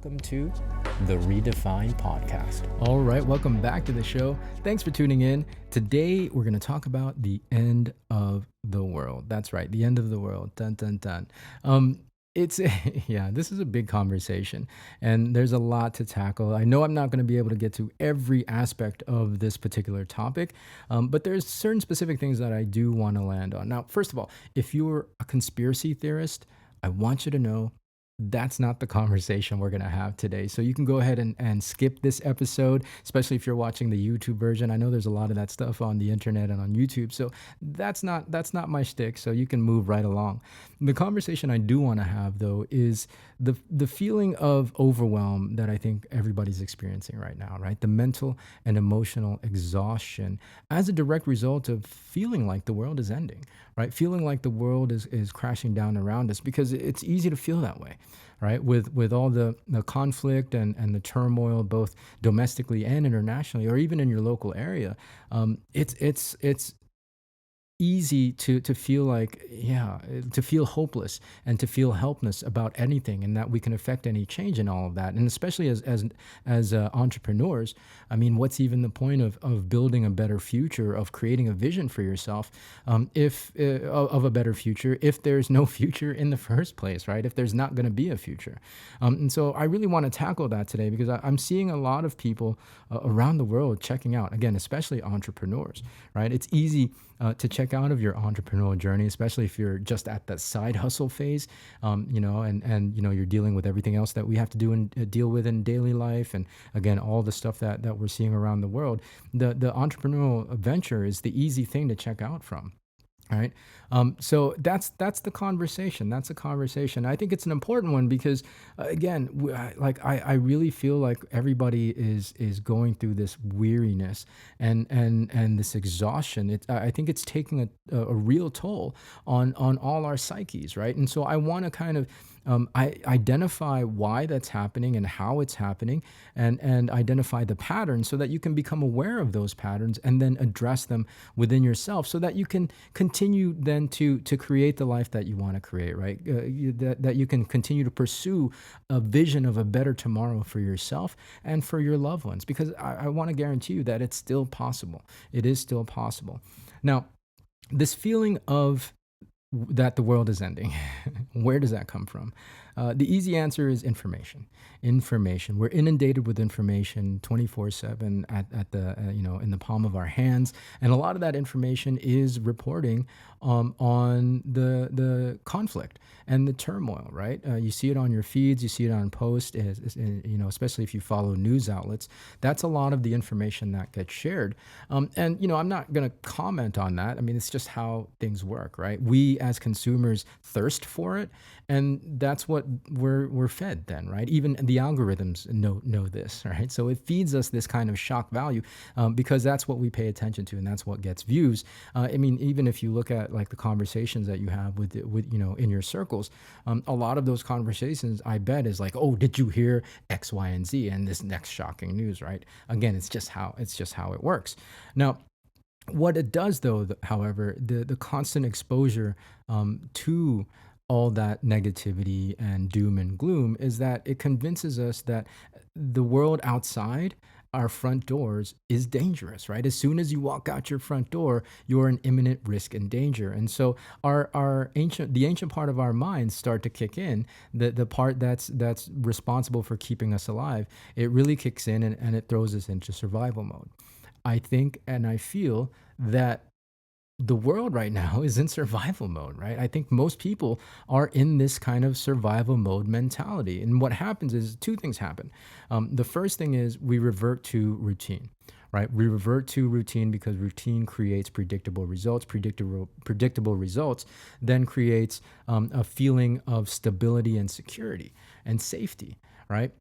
welcome to the ReDEFINE podcast. All right, welcome back to the show. Thanks for tuning in. Today, we're going to talk about the end of the world. That's right, the end of the world. Dun, dun, dun. This is a big conversation, and there's a lot to tackle. I know I'm not going to be able to get to every aspect of this particular topic, but there's certain specific things that I do want to land on. Now, first of all, if you're a conspiracy theorist, I want you to know that's not the conversation we're going to have today. So you can go ahead and skip this episode, especially if you're watching the YouTube version. I know there's a lot of that stuff on the internet and on YouTube. So that's not my shtick. So you can move right along. The conversation I do want to have, though, is the feeling of overwhelm that I think everybody's experiencing right now, right? The mental and emotional exhaustion as a direct result of feeling like the world is ending, right? Feeling like the world is crashing down around us, because it's easy to feel that way, right? With all the conflict and the turmoil, both domestically and internationally, or even in your local area. It's easy to feel like, to feel hopeless and to feel helpless about anything, and that we can affect any change in all of that. And especially as entrepreneurs, I mean, what's even the point of building a better future, of creating a vision for yourself, if of a better future, if there's no future in the first place, right? If there's not going to be a future. And so I really want to tackle that today, because I'm seeing a lot of people around the world checking out, again, especially entrepreneurs, right? It's easy to check out of your entrepreneurial journey, especially if you're just at that side hustle phase, and you're dealing with everything else that we have to do and deal with in daily life. And again, all the stuff that we're seeing around the world, the entrepreneurial venture is the easy thing to check out from. All right. So that's the conversation. That's a conversation. I think it's an important one because, again, I really feel like everybody is going through this weariness and this exhaustion. I think it's taking a real toll on all our psyches, right? And so I want to kind of identify why that's happening and how it's happening, and identify the patterns so that you can become aware of those patterns and then address them within yourself, so that you can continue then to create the life that you want to create, right? That you can continue to pursue a vision of a better tomorrow for yourself and for your loved ones, because I want to guarantee you that it's still possible. It is still possible. Now, this feeling of that the world is ending. Where does that come from? The easy answer is information. Information. We're inundated with information 24/7 at the in the palm of our hands, and a lot of that information is reporting on the conflict and the turmoil. Right? You see it on your feeds. You see it on posts. Especially if you follow news outlets. That's a lot of the information that gets shared. And I'm not going to comment on that. I mean, it's just how things work, right? We as consumers thirst for it, and that's what we're fed then, right? Even the algorithms know this, right? So it feeds us this kind of shock value because that's what we pay attention to, and that's what gets views. I mean, even if you look at like the conversations that you have with in your circles, a lot of those conversations, I bet, is like, oh, did you hear X, Y, and Z, and this next shocking news, right? Again, it's just how it works. Now, what it does, though, however, the constant exposure to all that negativity and doom and gloom is that it convinces us that the world outside our front doors is dangerous, right? As soon as you walk out your front door, you're in imminent risk and danger. And so the ancient part of our minds start to kick in, the part that's responsible for keeping us alive. It really kicks in and it throws us into survival mode. I think and I feel that the world right now is in survival mode, right? I think most people are in this kind of survival mode mentality. And what happens is two things happen. The first thing is we revert to routine, right? We revert to routine because routine creates predictable results. Predictable results then creates a feeling of stability and security and safety, right?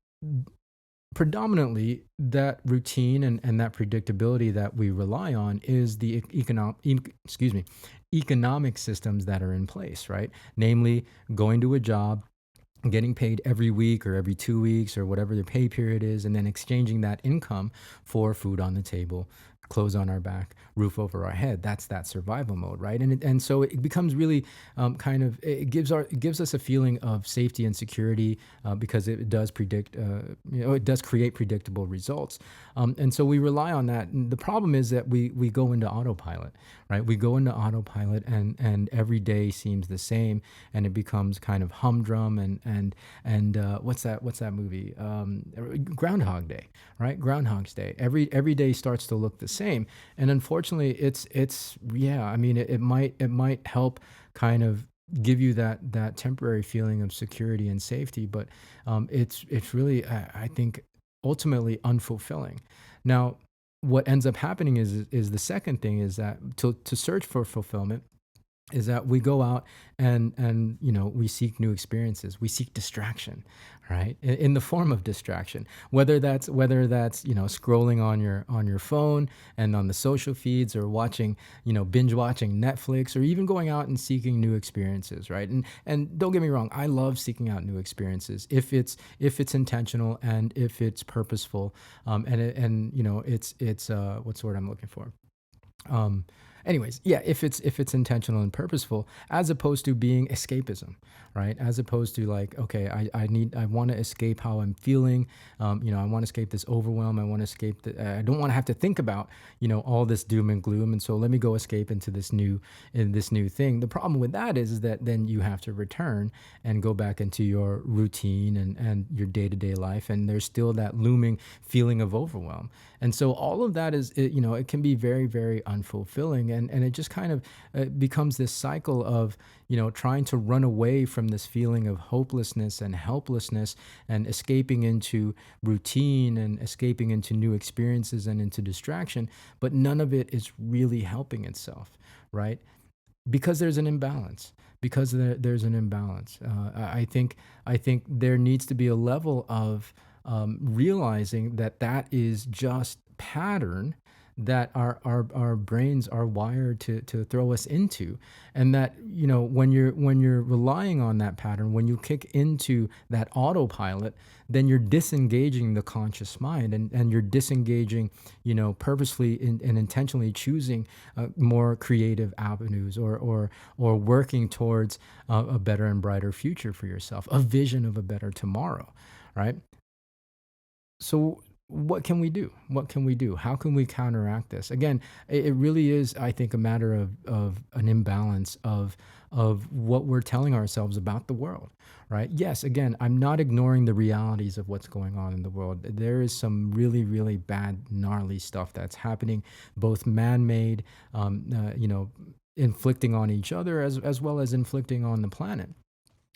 Predominantly, that routine and that predictability that we rely on is the economic systems that are in place, right? Namely, going to a job, getting paid every week or every 2 weeks or whatever the pay period is, and then exchanging that income for food on the table, clothes on our back, roof over our head. That's that survival mode, right? And so it becomes really it gives us a feeling of safety and security because it does it does create predictable results, and so we rely on that. And the problem is that we go into autopilot, right? We go into autopilot, and every day seems the same, and it becomes kind of humdrum and what's that movie? Groundhog Day, right? Groundhog's Day. Every day starts to look the same, and unfortunately, it's yeah. I mean, it might help kind of give you that temporary feeling of security and safety, but it's really I think ultimately unfulfilling. Now, what ends up happening is the second thing is that to search for fulfillment is that we go out and we seek new experiences, we seek distraction, right, in the form of distraction, whether that's scrolling on your phone and on the social feeds, or watching, binge watching Netflix, or even going out and seeking new experiences, right? And don't get me wrong, I love seeking out new experiences if it's intentional and if it's purposeful, it's what's the word I'm looking for, anyways, yeah, if it's intentional and purposeful, as opposed to being escapism, right? As opposed to like, okay, I want to escape how I'm feeling. I want to escape this overwhelm. I want to escape I don't want to have to think about, all this doom and gloom. And so let me go escape into this new thing. The problem with that is that then you have to return and go back into your routine and your day-to-day life. And there's still that looming feeling of overwhelm. And so all of that it can be very, very unfulfilling. And it just kind of becomes this cycle of, trying to run away from this feeling of hopelessness and helplessness, and escaping into routine and escaping into new experiences and into distraction. But none of it is really helping itself, right? Because there's an imbalance. Because there's an imbalance. I think there needs to be a level of realizing that is just pattern that our brains are wired to throw us into, and that when you're relying on that pattern, when you kick into that autopilot, then you're disengaging the conscious mind, and you're disengaging purposefully and intentionally choosing more creative avenues, or working towards a better and brighter future for yourself, a vision of a better tomorrow, right? So what can we do? What can we do? How can we counteract this? Again, it really is, I think, a matter of an imbalance of what we're telling ourselves about the world, right? Yes, again, I'm not ignoring the realities of what's going on in the world. There is some really, really bad, gnarly stuff that's happening, both man-made, inflicting on each other, as well as inflicting on the planet.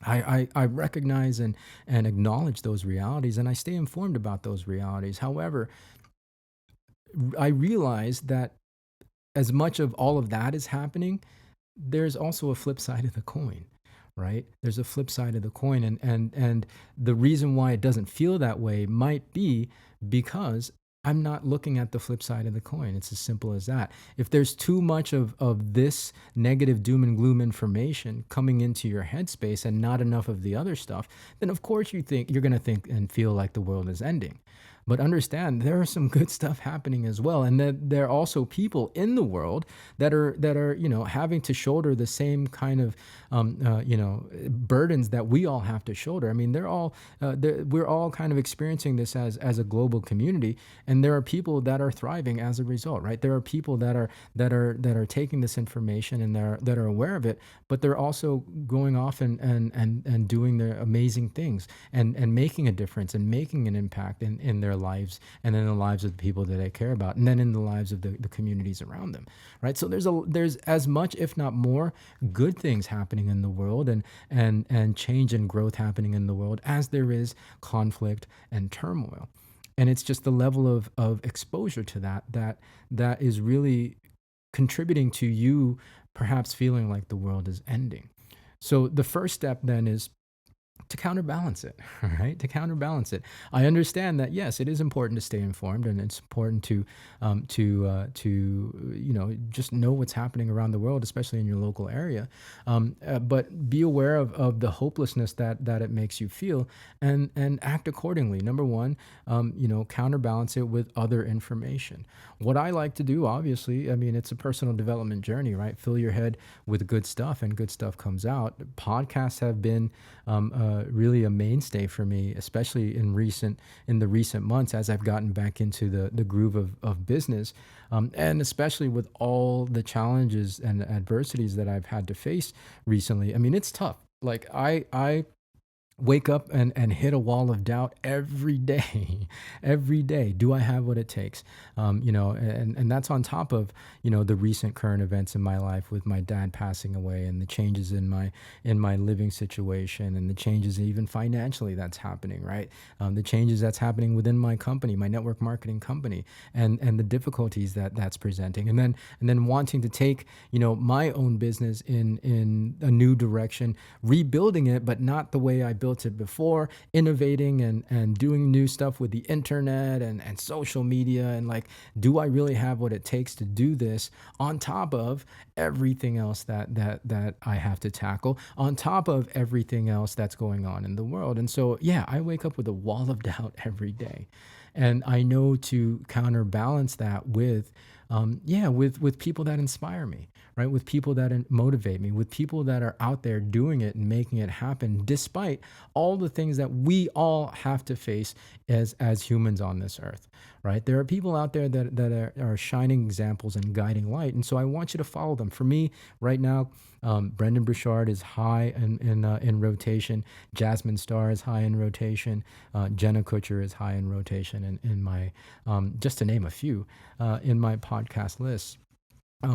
I recognize and acknowledge those realities, and I stay informed about those realities. However, I realize that as much of all of that is happening, there's also a flip side of the coin, right? There's a flip side of the coin, and the reason why it doesn't feel that way might be because I'm not looking at the flip side of the coin. It's as simple as that. If there's too much of this negative doom and gloom information coming into your headspace and not enough of the other stuff, then of course you're going to think and feel like the world is ending. But understand, there are some good stuff happening as well, and that there are also people in the world that are having to shoulder the same kind of burdens that we all have to shoulder. I mean, we're all kind of experiencing this as a global community, and there are people that are thriving as a result, right? There are people that are taking this information and that are aware of it, but they're also going off and doing their amazing things and making a difference and making an impact in their lives, and in the lives of the people that they care about, and then in the lives of the communities around them, right? So there's as much, if not more, good things happening in the world, and change and growth happening in the world, as there is conflict and turmoil. And it's just the level of exposure to that is really contributing to you perhaps feeling like the world is ending. So the first step then is to counterbalance it, right? To counterbalance it. I understand that yes, it is important to stay informed, and it's important to just know what's happening around the world, especially in your local area. But be aware of the hopelessness that it makes you feel, and act accordingly. Number one, counterbalance it with other information. What I like to do, obviously, I mean, it's a personal development journey, right? Fill your head with good stuff, and good stuff comes out. Podcasts have been really a mainstay for me, especially in the recent months as I've gotten back into the groove of business, and especially with all the challenges and adversities that I've had to face recently. I mean, it's tough. Like I wake up and hit a wall of doubt every day. Every day, do I have what it takes? And that's on top of the recent current events in my life, with my dad passing away, and the changes in my living situation, and the changes even financially that's happening, right? The changes that's happening within my company, my network marketing company, and the difficulties that's presenting, and then wanting to take my own business in a new direction, rebuilding it, but not the way I built it before, innovating and doing new stuff with the internet and social media. And like, do I really have what it takes to do this, on top of everything else that I have to tackle, on top of everything else that's going on in the world? And so, yeah, I wake up with a wall of doubt every day. And I know to counterbalance that with people that inspire me, right? With people that motivate me, with people that are out there doing it and making it happen, despite all the things that we all have to face as humans on this earth, right? There are people out there that are shining examples and guiding light, and so I want you to follow them. For me, right now, Brendan Burchard is high in rotation. Jasmine Star is high in rotation. Jenna Kutcher is high in rotation, in my just to name a few, in my podcast list.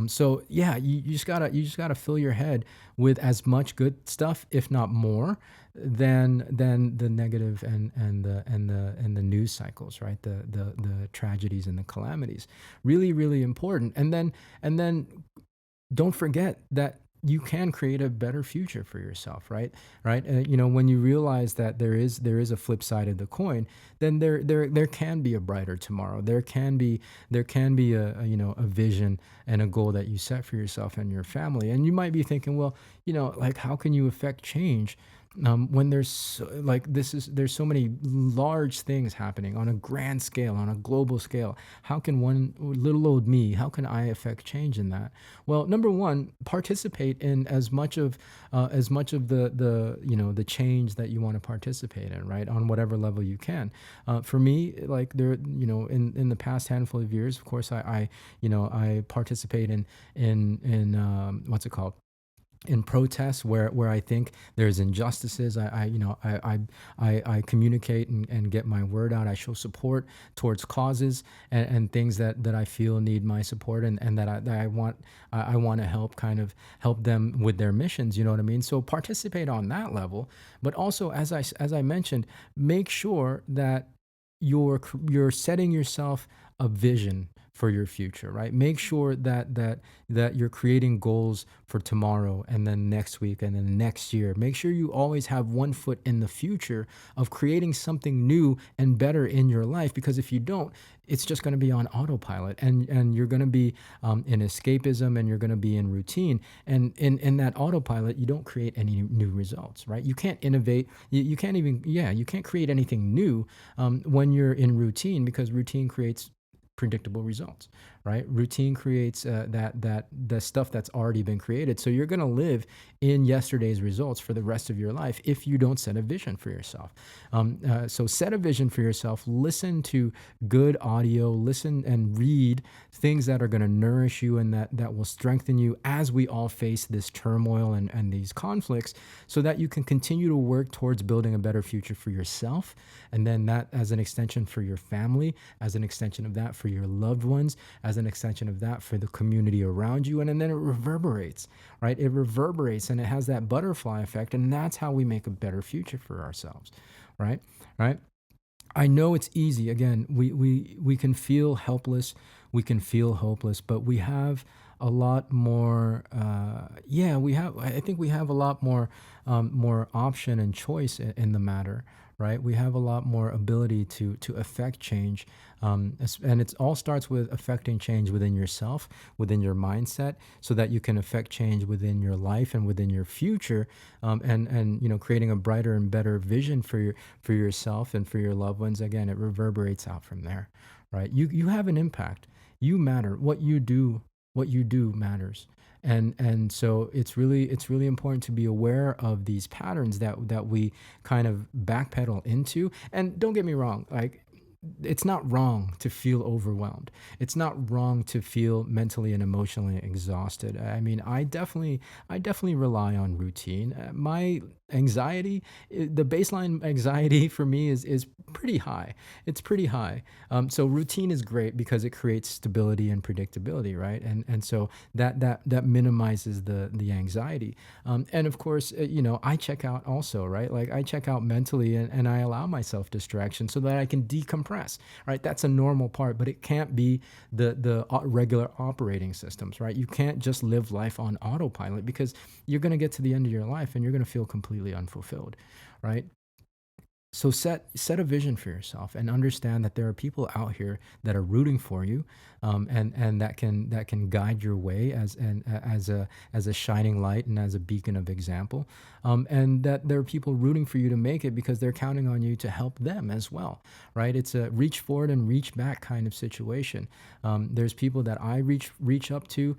So yeah, you just gotta fill your head with as much good stuff, if not more, than the negative and the news cycles, right? The tragedies and the calamities. Really, really important. And then don't forget that you can create a better future for yourself, right. When you realize that there is a flip side of the coin, then there can be a brighter tomorrow. There can be a vision and a goal that you set for yourself and your family. And you might be thinking, well, like, how can you affect change when there's so many large things happening on a grand scale, on a global scale? How can one little old me, how can I affect change in that? Well, number one, participate in as much of the change that you want to participate in, right? On whatever level you can. For me, like, in the past handful of years, of course, I participate in what's it called, in protests where I think there's injustices. I communicate and get my word out. I show support towards causes and things that I feel need my support, and that I want to help them with their missions. You know what I mean? So participate on that level, but also, as I mentioned, make sure that you're setting yourself a vision for your future, right? Make sure that you're creating goals for tomorrow, and then next week, and then next year. Make sure you always have one foot in the future of creating something new and better in your life, because if you don't, it's just going to be on autopilot, and you're going to be in escapism, and you're going to be in routine, and in that autopilot, you don't create any new results, right? You can't innovate. You can't even, you can't create anything new when you're in routine, because routine creates predictable results, right? Routine creates that the stuff that's already been created. So you're going to live in yesterday's results for the rest of your life if you don't set a vision for yourself. So set a vision for yourself. Listen to good audio. Listen and read things that are going to nourish you, and that will strengthen you as we all face this turmoil and these conflicts, so that you can continue to work towards building a better future for yourself, and then that as an extension for your family, as an extension of that for your loved ones, as an extension of that for the community around you. And then it reverberates, right? It reverberates, and it has that butterfly effect. And that's how we make a better future for ourselves, right? Right. I know it's easy. Again, we can feel helpless, we can feel hopeless, but we have a lot more. I think we have a lot more option and choice in the matter, right? We have a lot more ability to affect change, and it all starts with affecting change within yourself, within your mindset, so that you can affect change within your life and within your future, and creating a brighter and better vision for yourself and for your loved ones. Again, it reverberates out from there, right? You have an impact. You matter. What you do matters. And so it's really important to be aware of these patterns that we kind of backpedal into. And don't get me wrong, like, it's not wrong to feel overwhelmed. It's not wrong to feel mentally and emotionally exhausted. I mean, I definitely rely on routine. My anxiety, the baseline anxiety for me is pretty high. It's pretty high. So routine is great because it creates stability and predictability, right? And so that minimizes the anxiety. And of course, I check out also, right? Like, I check out mentally, and I allow myself distraction so that I can decompress, right? That's a normal part, but it can't be the regular operating systems, right? You can't just live life on autopilot, because you're going to get to the end of your life and you're going to feel completely unfulfilled, right? So set a vision for yourself, and understand that there are people out here that are rooting for you, and that can guide your way as a shining light and as a beacon of example, and that there are people rooting for you to make it, because they're counting on you to help them as well, right? It's a reach forward and reach back kind of situation. There's people that I reach up to,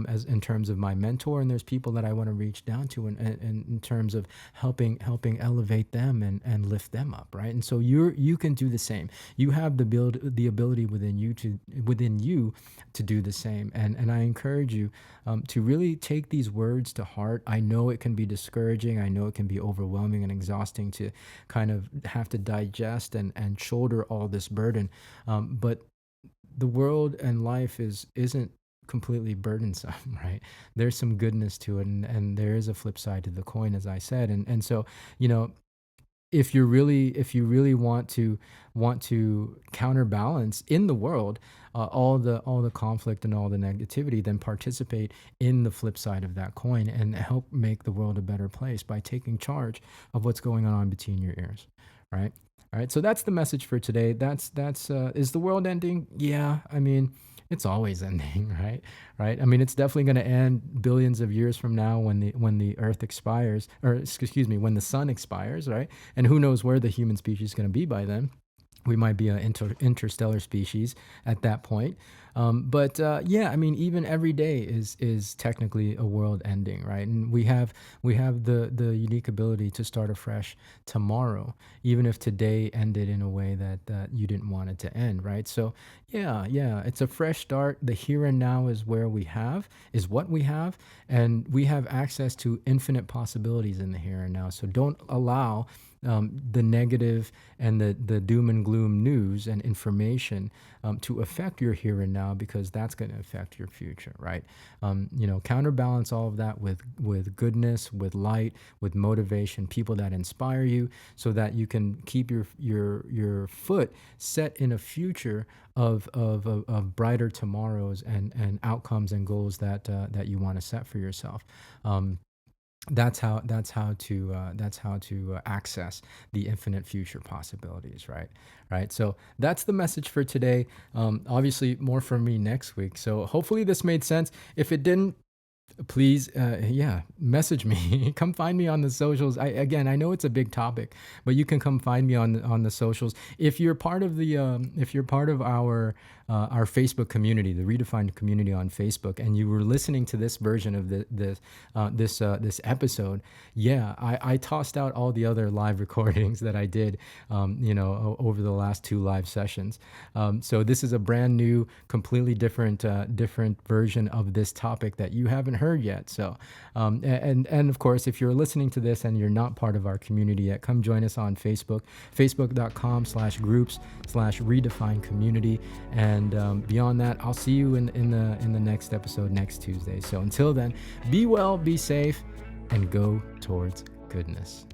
as in terms of my mentor, and there's people that I want to reach down to in terms of helping elevate them and lift them up, right? And so you can do the same. You have the ability within you to do the same. And I encourage you to really take these words to heart. I know it can be discouraging. I know it can be overwhelming and exhausting to kind of have to digest and shoulder all this burden. But the world and life isn't completely burdensome, right? There's some goodness to it, and there is a flip side to the coin, as I said. And so, if you really want to counterbalance in the world, all the conflict and all the negativity, then participate in the flip side of that coin and help make the world a better place by taking charge of what's going on between your ears, right? All right, so that's the message for today. That's is the world ending? Yeah, I mean, it's always ending, right? Right. I mean, it's definitely going to end billions of years from now, when the Earth expires, or excuse me, when the sun expires, right? And who knows where the human species is going to be by then. We might be an interstellar species at that point. Yeah, I mean, even every day is technically a world ending, right? And we have the unique ability to start afresh tomorrow, even if today ended in a way that you didn't want it to end, right? So yeah, it's a fresh start. The here and now is what we have, and we have access to infinite possibilities in the here and now. So don't allow the negative and the doom and gloom news and information to affect your here and now, because that's going to affect your future, right? Counterbalance all of that with goodness, with light, with motivation, people that inspire you, so that you can keep your foot set in a future of brighter tomorrows and outcomes and goals that you want to set for yourself. That's how to access the infinite future possibilities, right? So that's the message for today. Obviously, more from me next week. So hopefully this made sense. If it didn't, please, message me. Come find me on the socials. I know it's a big topic, but you can come find me on the socials. If you're part of our Facebook community, the ReDEFINE community on Facebook, and you were listening to this version of this episode, I tossed out all the other live recordings that I did, over the last 2 live sessions. So this is a brand new, completely different version of this topic that you haven't heard yet. So, and of course, if you're listening to this and you're not part of our community yet, come join us on Facebook, facebook.com/groups/redefine community. And beyond that, I'll see you in the next episode next Tuesday. So until then, be well, be safe, and go towards goodness.